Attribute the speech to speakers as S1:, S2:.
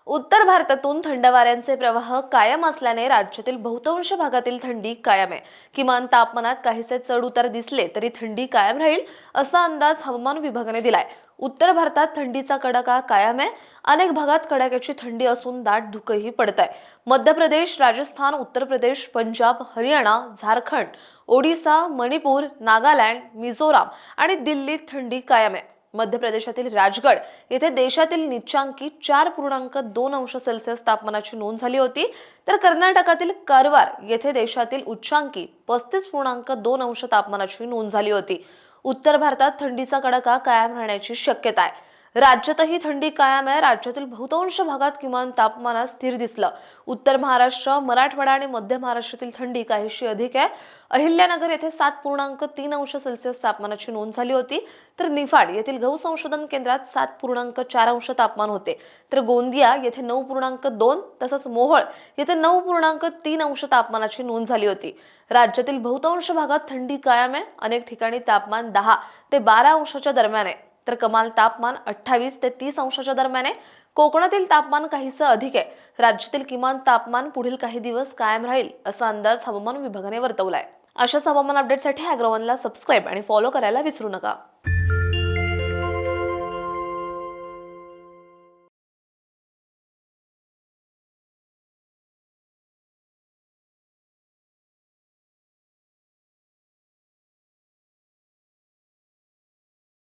S1: उत्तर भारतातून थंड वाऱ्यांचे प्रवाह कायम असल्याने राज्यातील बहुतांश भागातील थंडी कायम आहे। किमान तापमानात काहीसे चढ उतार दिसले तरी थंडी कायम राहील असा अंदाज हवामान विभागाने दिलाय। उत्तर भारतात थंडीचा कडाका कायम आहे। अनेक भागात कडाक्याची थंडी असून दाट धुकंही पडत आहे। मध्य प्रदेश, राजस्थान, उत्तर प्रदेश, पंजाब, हरियाणा, झारखंड, ओडिसा, मणिपूर, नागालँड, मिझोराम आणि दिल्लीत थंडी कायम आहे। मध्य प्रदेशातील राजगड येथे देशातील नीचांकी 4.2 अंश सेल्सिअस तापमानाची नोंद झाली होती, तर कर्नाटकातील कारवार येथे देशातील उच्चांकी 35.2 अंश तापमानाची नोंद झाली होती। उत्तर भारतात थंडीचा कडाका कायम राहण्याची शक्यता आहे। राज्यातही थंडी कायम आहे। राज्यातील बहुतांश भागात किमान तापमानात स्थिर दिसलं। उत्तर महाराष्ट्र, मराठवाडा आणि मध्य महाराष्ट्रातील थंडी काहीशी अधिक आहे। अहिल्यानगर येथे 7.3 अंश सेल्सिअस तापमानाची नोंद झाली होती, तर निफाड येथील गहू संशोधन केंद्रात 7.4 अंश तापमान होते, तर गोंदिया येथे 9.2 तसंच मोहोळ येथे 9.3 अंश तापमानाची नोंद झाली होती। राज्यातील बहुतांश भागात थंडी कायम आहे। अनेक ठिकाणी तापमान 10 ते 12 अंशाच्या दरम्यान आहे, तर कमाल तापमान 28 ते 30 अंशाच्या दरम्यान आहे। कोकणातील तापमान काहीसं अधिक आहे। राज्यातील किमान तापमान पुढील काही दिवस कायम राहील असा अंदाज हवामान विभागाने वर्तवलाय। अशाच हवामान अपडेटसाठी अॅग्रोवनला सबस्क्राइब आणि फॉलो करायला विसरू नका।